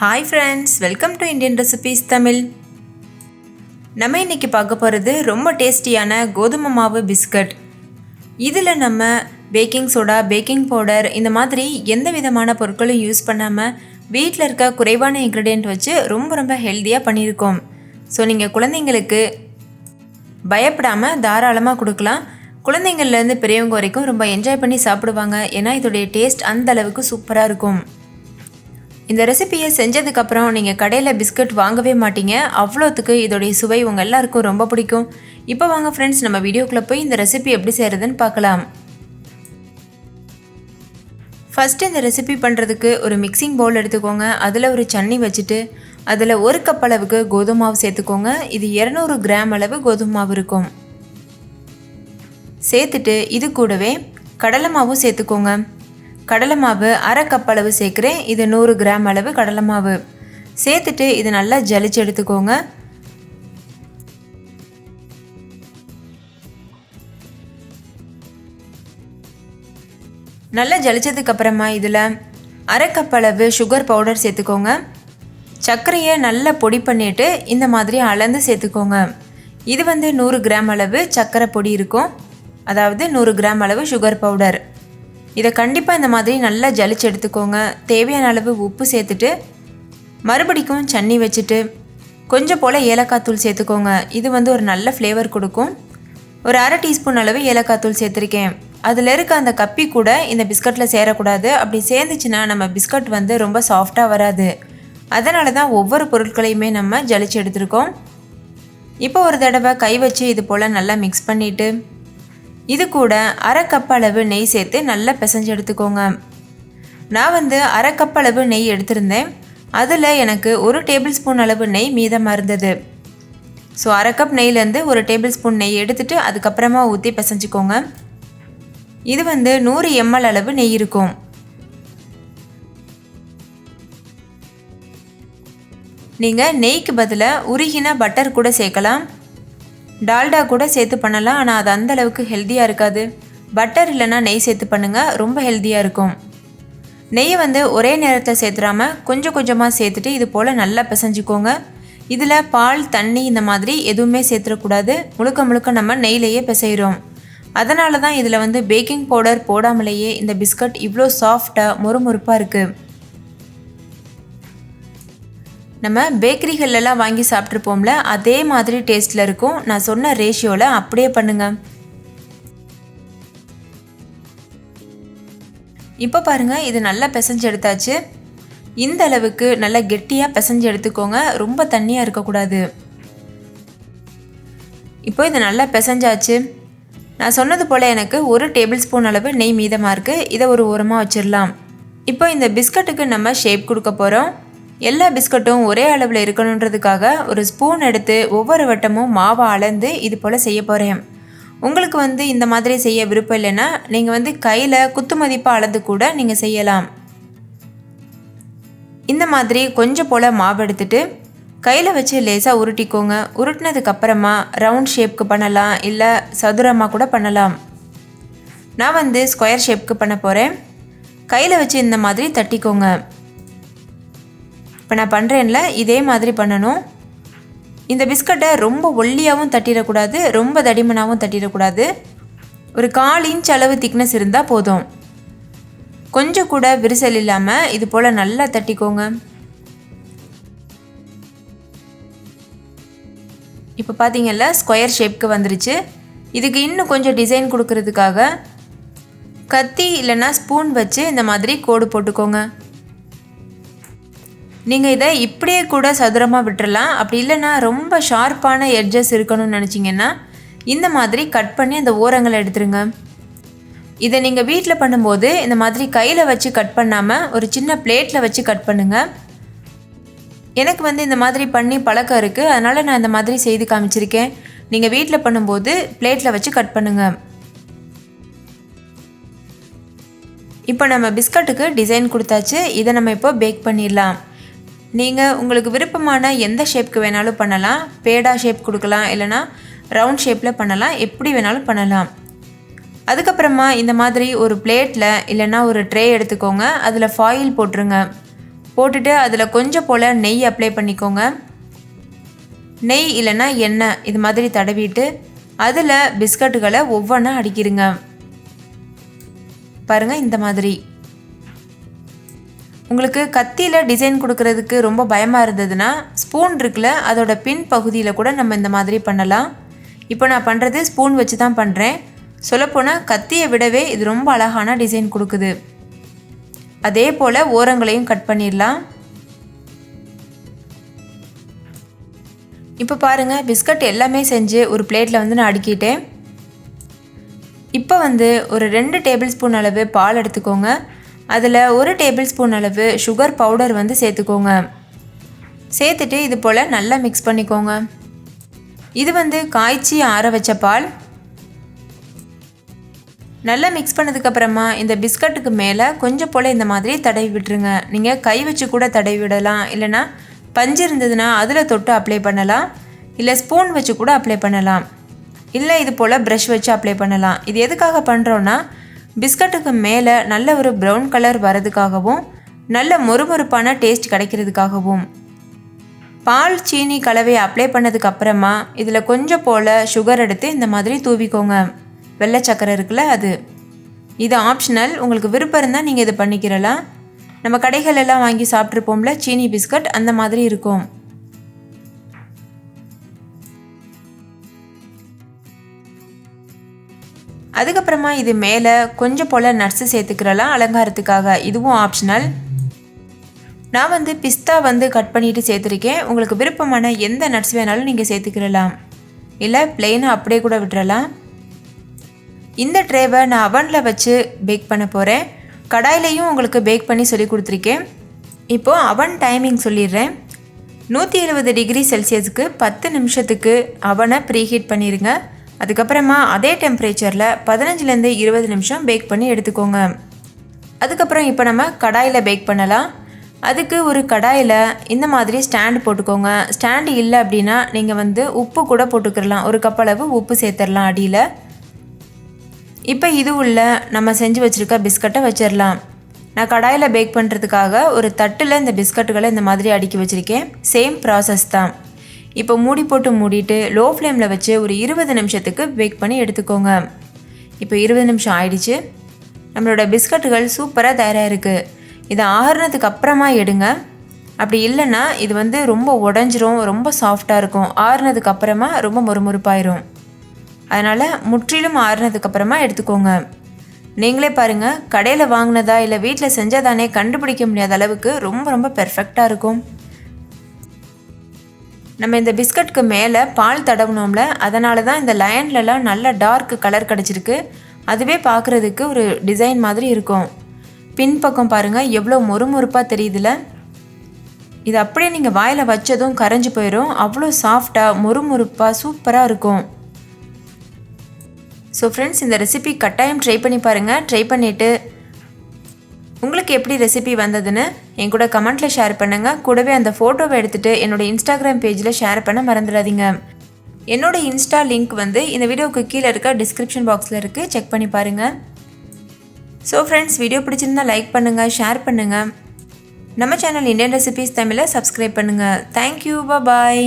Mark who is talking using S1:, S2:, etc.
S1: Hi friends, welcome to Indian Recipes Tamil. நம்ம இன்னைக்கு பார்க்க போகிறது ரொம்ப டேஸ்டியான கோதுமை மாவு பிஸ்கட். இதில் நம்ம பேக்கிங் சோடா, பேக்கிங் பவுடர் இந்த மாதிரி எந்த விதமான பொருட்களும் யூஸ் பண்ணாமல் வீட்டில் இருக்க குறைவான இன்க்ரீடியன்ட் வச்சு ரொம்ப ஹெல்த்தியாக பண்ணியிருக்கோம். ஸோ நீங்கள் குழந்தைங்களுக்கு பயப்படாமல் தாராளமாக கொடுக்கலாம். குழந்தைங்கள்லேருந்து பெரியவங்க வரைக்கும் ரொம்ப என்ஜாய் பண்ணி சாப்பிடுவாங்க. ஏன்னா இதோடைய டேஸ்ட் அந்த அளவுக்கு சூப்பராக இருக்கும். இந்த ரெசிபியை செஞ்சதுக்கப்புறம் நீங்கள் கடையில் பிஸ்கட் வாங்கவே மாட்டீங்க. அவ்வளோத்துக்கு இதோடைய சுவை உங்கள் எல்லாருக்கும் ரொம்ப பிடிக்கும். இப்போ வாங்க ஃப்ரெண்ட்ஸ், நம்ம வீடியோக்குள்ளே போய் இந்த ரெசிபி எப்படி செய்கிறதுன்னு பார்க்கலாம். ஃபஸ்ட்டு இந்த ரெசிபி பண்ணுறதுக்கு ஒரு மிக்சிங் பவுல் எடுத்துக்கோங்க. அதில் ஒரு சன்னி வச்சுட்டு அதில் 1 கப் அளவுக்கு கோதுமை மாவு சேர்த்துக்கோங்க. இது 200 கிராம் அளவு கோதுமை மாவு இருக்கும். சேர்த்துட்டு இது கூடவே கடலை மாவும் சேர்த்துக்கோங்க. கடலை மாவு 1/2 கப் அளவு சேர்க்குறேன். இது 100 கிராம் அளவு கடலை மாவு சேர்த்துட்டு இது நல்லா ஜலிச்சு எடுத்துக்கோங்க. நல்லா ஜலிச்சதுக்கு அப்புறமா இதில் 1/2 கப் அளவு சுகர் பவுடர் சேர்த்துக்கோங்க. சர்க்கரையை நல்லா பொடி பண்ணிட்டு இந்த மாதிரி அளந்து சேர்த்துக்கோங்க. இது 100 கிராம் அளவு சர்க்கரை பொடி இருக்கும், அதாவது 100 கிராம் அளவு சுகர் பவுடர். இதை கண்டிப்பாக இந்த மாதிரி நல்லா ஜலிச்சு எடுத்துக்கோங்க. தேவையான அளவு உப்பு சேர்த்துட்டு மறுபடிக்கும் சன்னி வச்சுட்டு கொஞ்சம் போல் ஏலக்காய் தூள் சேர்த்துக்கோங்க. இது ஒரு நல்ல ஃப்ளேவர் கொடுக்கும். ஒரு 1/2 டீஸ்பூன் அளவு ஏலக்காய் தூள் சேர்த்துருக்கேன். அதில் இருக்க அந்த கப்பி கூட இந்த பிஸ்கட்டில் சேரக்கூடாது. அப்படி சேர்ந்துச்சுன்னா நம்ம பிஸ்கட் ரொம்ப சாஃப்டாக வராது. அதனால தான் ஒவ்வொரு பொருட்களையுமே நம்ம ஜலிச்சு எடுத்துருக்கோம். இப்போ ஒரு தடவை கை வச்சு இது போல் நல்லா மிக்ஸ் பண்ணிவிட்டு இது கூட 1/2 கப் அளவு நெய் சேர்த்து நல்லா பிசைஞ்சு எடுத்துக்கோங்க. நான் 1/2 கப் அளவு நெய் எடுத்திருந்தேன். அதில் எனக்கு 1 டேபிள் ஸ்பூன் அளவு நெய் மீதமாக இருந்தது. ஸோ 1/2 கப் நெய்லேருந்து 1 டேபிள் ஸ்பூன் நெய் எடுத்துட்டு அதுக்கப்புறமா ஊற்றி பிசைஞ்சிக்கோங்க. இது 100 ml அளவு நெய் இருக்கும். நீங்கள் நெய்க்கு பதிலாக உருகின பட்டர் கூட சேர்க்கலாம், டால்டா கூட சேர்த்து பண்ணலாம். ஆனால் அது அந்த அளவுக்கு ஹெல்த்தியாக இருக்காது. பட்டர் இல்லைனா நெய் சேர்த்து பண்ணுங்கள், ரொம்ப ஹெல்த்தியாக இருக்கும். நெய்யை ஒரே நேரத்தில் சேர்த்துடாமல் கொஞ்சம் கொஞ்சமாக சேர்த்துட்டு இது போல் நல்லா பிசைஞ்சிக்கோங்க. இதில் பால், தண்ணி இந்த மாதிரி எதுவுமே சேர்த்துடக்கூடாது. முழுக்க நம்ம நெய்லேயே பிசைகிறோம். அதனால தான் இதில் பேக்கிங் பவுடர் போடாமலேயே இந்த பிஸ்கட் இவ்வளோ சாஃப்டாக மொறுமொறுப்பாக இருக்குது. நம்ம பேக்கரிகளெல்லாம் வாங்கி சாப்பிட்ருப்போம்ல, அதே மாதிரி டேஸ்ட்டில் இருக்கும். நான் சொன்ன ரேஷியோவில் அப்படியே பண்ணுங்கள். இப்போ பாருங்கள், இது நல்லா பிசைஞ்சு எடுத்தாச்சு. இந்த அளவுக்கு நல்லா கெட்டியாக பிசைஞ்சு எடுத்துக்கோங்க, ரொம்ப தண்ணியாக இருக்கக்கூடாது. இப்போ இது நல்லா பிசைஞ்சாச்சு. நான் சொன்னது போல் எனக்கு 1 டேபிள் ஸ்பூன் அளவு நெய் மீதமாக இருக்குது. இதை ஒரு ஓரமாக வச்சிடலாம். இப்போ இந்த பிஸ்கட்டுக்கு நம்ம ஷேப் கொடுக்க போகிறோம். எல்லா பிஸ்கட்டும் ஒரே அளவில் இருக்கணுன்றதுக்காக ஒரு ஸ்பூன் எடுத்து ஒவ்வொரு வட்டமும் மாவை அளந்து இது போல் செய்ய போகிறேன். உங்களுக்கு இந்த மாதிரி செய்ய விருப்பம் இல்லைன்னா நீங்கள் கையில் குத்து மதிப்பாக அளந்து கூட நீங்கள் செய்யலாம். இந்த மாதிரி கொஞ்சம் போல் மாவு எடுத்துட்டு கையில் வச்சு லேசாக உருட்டிக்கோங்க. உருட்டினதுக்கப்புறமா ரவுண்ட் ஷேப்க்கு பண்ணலாம், இல்லை சதுரமாக கூட பண்ணலாம். நான் ஸ்கொயர் ஷேப்க்கு பண்ண போகிறேன். கையில் வச்சு இந்த மாதிரி தட்டிக்கோங்க. இப்போ நான் பண்ணுறேன்ல, இதே மாதிரி பண்ணணும். இந்த பிஸ்கட்டை ரொம்ப ஒல்லியாகவும் தட்டிடக்கூடாது, ரொம்ப தடிமனாகவும் தட்டிடக்கூடாது. ஒரு 1/4 இன்ச் அளவு திக்னஸ் இருந்தால் போதும். கொஞ்சம் கூட விரிசல் இல்லாமல் இது போல் நல்லா தட்டிக்கோங்க. இப்போ பார்த்தீங்கல்ல, ஸ்கொயர் ஷேப்க்கு வந்துருச்சு. இதுக்கு இன்னும் கொஞ்சம் டிசைன் கொடுக்கறதுக்காக கத்தி இல்லைன்னா ஸ்பூன் வச்சு இந்த மாதிரி கோடு போட்டுக்கோங்க. நீங்கள் இதை இப்படியே கூட சதுரமாக விட்டுறலாம். அப்படி இல்லைன்னா ரொம்ப ஷார்ப்பான எட்ஜஸ் இருக்கணும்னு நினச்சிங்கன்னா இந்த மாதிரி கட் பண்ணி அந்த ஓரங்களை எடுத்துருங்க. இதை நீங்கள் வீட்டில் பண்ணும்போது இந்த மாதிரி கையில் வச்சு கட் பண்ணாமல் ஒரு சின்ன பிளேட்டில் வச்சு கட் பண்ணுங்கள். எனக்கு இந்த மாதிரி பண்ணி பழக்கம் இருக்குது, அதனால் நான் இந்த மாதிரி செய்து காமிச்சிருக்கேன். நீங்கள் வீட்டில் பண்ணும்போது பிளேட்டில் வச்சு கட் பண்ணுங்கள். இப்போ நம்ம பிஸ்கட்டுக்கு டிசைன் கொடுத்தாச்சு. இதை நம்ம இப்போ பேக் பண்ணிடலாம். நீங்கள் உங்களுக்கு விருப்பமான எந்த ஷேப்க்கு வேணாலும் பண்ணலாம். பேடா ஷேப் கொடுக்கலாம், இல்லைனா ரவுண்ட் ஷேப்பில் பண்ணலாம், எப்படி வேணாலும் பண்ணலாம். அதுக்கப்புறமா இந்த மாதிரி ஒரு பிளேட்டில் இல்லைனா ஒரு ட்ரே எடுத்துக்கோங்க. அதில் ஃபாயில் போட்டுருங்க. போட்டுட்டு அதில் கொஞ்சம் போல் நெய் அப்ளை பண்ணிக்கோங்க. நெய் இல்லைன்னா எண்ணெய் இது மாதிரி தடவிட்டு அதில் பிஸ்கட்டுகளை ஒவ்வொன்றா அடுக்கிடுங்க. பாருங்கள், இந்த மாதிரி. உங்களுக்கு கத்தியில் டிசைன் கொடுக்கறதுக்கு ரொம்ப பயமாக இருந்ததுன்னா ஸ்பூன் இருக்குல்ல, அதோட பின் பகுதியில் கூட நம்ம இந்த மாதிரி பண்ணலாம். இப்போ நான் பண்ணுறது ஸ்பூன் வச்சு தான் பண்ணுறேன். சொல்லப்போனால் கத்தியை விடவே இது ரொம்ப அழகான டிசைன் கொடுக்குது. அதே போல் ஓரங்களையும் கட் பண்ணிடலாம். இப்போ பாருங்கள், பிஸ்கட் எல்லாமே செஞ்சு ஒரு பிளேட்டில் வந்து நான் அடுக்கிட்டேன். இப்போ வந்து ஒரு 2 டேபிள் ஸ்பூன் அளவு பால் எடுத்துக்கோங்க. அதில் 1 டேபிள் ஸ்பூன் அளவு சுகர் பவுடர் வந்து சேர்த்துக்கோங்க. சேர்த்துட்டு இது போல் நல்லா மிக்ஸ் பண்ணிக்கோங்க. இது வந்து காய்ச்சி ஆற வச்ச பால். நல்லா மிக்ஸ் பண்ணதுக்கப்புறமா இந்த பிஸ்கட்டுக்கு மேலே கொஞ்சம் போல் இந்த மாதிரி தடவி விட்டுருங்க. நீங்கள் கை வச்சு கூட தடவி விடலாம், இல்லைனா பஞ்சு இருந்ததுன்னா அதில் தொட்டு அப்ளை பண்ணலாம், இல்லை ஸ்பூன் வச்சு கூட அப்ளை பண்ணலாம், இல்லை இது போல் ப்ரஷ் வச்சு அப்ளை பண்ணலாம். இது எதுக்காக பண்ணுறோன்னா பிஸ்கட்டுக்கு மேலே நல்ல ஒரு ப்ரௌன் கலர் வரதுக்காகவும் நல்ல மொறுமொறுப்பான டேஸ்ட் கிடைக்கிறதுக்காகவும். பால் சீனி கலவையை அப்ளை பண்ணதுக்கு அப்புறமா இதில் கொஞ்சம் போல் சுகர் எடுத்து இந்த மாதிரி தூவிக்கோங்க. வெள்ளை சக்கரை இருக்குல்ல, அது. இது ஆப்ஷனல், உங்களுக்கு விருப்பம் இருந்தால் நீங்கள் இது பண்ணிக்கிறலாம். நம்ம கடைகள் எல்லாம் வாங்கி சாப்பிட்ருப்போம்ல சீனி பிஸ்கட், அந்த மாதிரி இருக்கும். அதுக்கப்புறமா இது மேலே கொஞ்சம் போல் நட்ஸு சேர்த்துக்கிறலாம் அலங்காரத்துக்காக. இதுவும் ஆப்ஷனல். நான் வந்து பிஸ்தா வந்து கட் பண்ணிவிட்டு சேர்த்துருக்கேன். உங்களுக்கு விருப்பமான எந்த நட்ஸ் வேணாலும் நீங்கள் சேர்த்துக்கிறலாம், இல்லை பிளெயினாக அப்படியே கூட விட்டுறலாம். இந்த ட்ரேவை நான் அவனில் வச்சு பேக் பண்ண போகிறேன். கடாயிலையும் உங்களுக்கு பேக் பண்ணி சொல்லி கொடுத்துருக்கேன். இப்போது அவன் டைமிங் சொல்லிடுறேன். 170 டிகிரி செல்சியஸுக்கு 10 நிமிஷத்துக்கு அவனை ப்ரீஹீட் பண்ணிடுங்க. அதுக்கப்புறமா அதே டெம்பரேச்சரில் 15லேருந்து 20 நிமிஷம் பேக் பண்ணி எடுத்துக்கோங்க. அதுக்கப்புறம் இப்போ நம்ம கடாயில் பேக் பண்ணலாம். அதுக்கு ஒரு கடாயில் இந்த மாதிரி ஸ்டாண்டு போட்டுக்கோங்க. ஸ்டாண்டு இல்லை அப்படின்னா நீங்கள் வந்து உப்பு கூட போட்டுக்கிறலாம். ஒரு கப் அளவு உப்பு சேர்த்துடலாம் அடியில். இப்போ இது உள்ள நம்ம செஞ்சு வச்சுருக்க பிஸ்கட்டை வச்சிடலாம். நான் கடாயில் பேக் பண்ணுறதுக்காக ஒரு தட்டில் இந்த பிஸ்கட்டுகளை இந்த மாதிரி அடுக்கி வச்சுருக்கேன். சேம் ப்ராசஸ் தான். இப்போ மூடி போட்டு மூடிட்டு லோ ஃப்ளேமில் வச்சு ஒரு 20 நிமிஷத்துக்கு பேக் பண்ணி எடுத்துக்கோங்க. இப்போ 20 நிமிஷம் ஆயிடுச்சு. நம்மளோட பிஸ்கட்டுகள் சூப்பராக தயாராக இருக்குது. இதை ஆறுனதுக்கு அப்புறமா எடுங்க. அப்படி இல்லைன்னா இது வந்து ரொம்ப உடஞ்சிரும், ரொம்ப சாஃப்டாக இருக்கும். ஆறுனதுக்கு அப்புறமா ரொம்ப மொறுமொறுப்பாயிரும். அதனால் முற்றிலும் ஆறுனதுக்கப்புறமா எடுத்துக்கோங்க. நீங்களே பாருங்கள், கடையில் வாங்கினதா இல்லை வீட்டில் செஞ்சதானே கண்டுபிடிக்க முடியாத அளவுக்கு ரொம்ப ரொம்ப பெர்ஃபெக்டாக இருக்கும். நம்ம இந்த பிஸ்கட்டுக்கு மேலே பால் தடவுனோம்ல, அதனால தான் இந்த லைன்லலாம் நல்ல டார்க் கலர் கிடச்சிருக்கு. அதுவே பார்க்குறதுக்கு ஒரு டிசைன் மாதிரி இருக்கும். பின்பக்கம் பாருங்கள் எவ்வளோ மொறுமொறுப்பாக தெரியுதுல. இது அப்படியே நீங்கள் வாயில் வச்சதும் கரைஞ்சி போயிடும். அவ்வளோ சாஃப்டாக மொறுமொறுப்பாக சூப்பராக இருக்கும். ஸோ ஃப்ரெண்ட்ஸ், இந்த ரெசிபி கட்டாயம் ட்ரை பண்ணி பாருங்கள். ட்ரை பண்ணிவிட்டு உங்களுக்கு எப்படி ரெசிபி வந்ததுன்னு என் கூட கமெண்ட்டில் ஷேர் பண்ணுங்கள். கூடவே அந்த ஃபோட்டோவை எடுத்துகிட்டு என்னோடய இன்ஸ்டாகிராம் பேஜில் ஷேர் பண்ண மறந்துடாதீங்க. என்னோடய இன்ஸ்டா லிங்க் வந்து இந்த வீடியோவுக்கு கீழே இருக்க டிஸ்கிரிப்ஷன் பாக்ஸில் இருக்குது, செக் பண்ணி பாருங்கள். ஸோ ஃப்ரெண்ட்ஸ், வீடியோ பிடிச்சிருந்தா லைக் பண்ணுங்கள், ஷேர் பண்ணுங்கள். நம்ம சேனல் இந்தியன் ரெசிபீஸ் தமிழை சப்ஸ்கிரைப் பண்ணுங்கள். தேங்க்யூ, பாய்.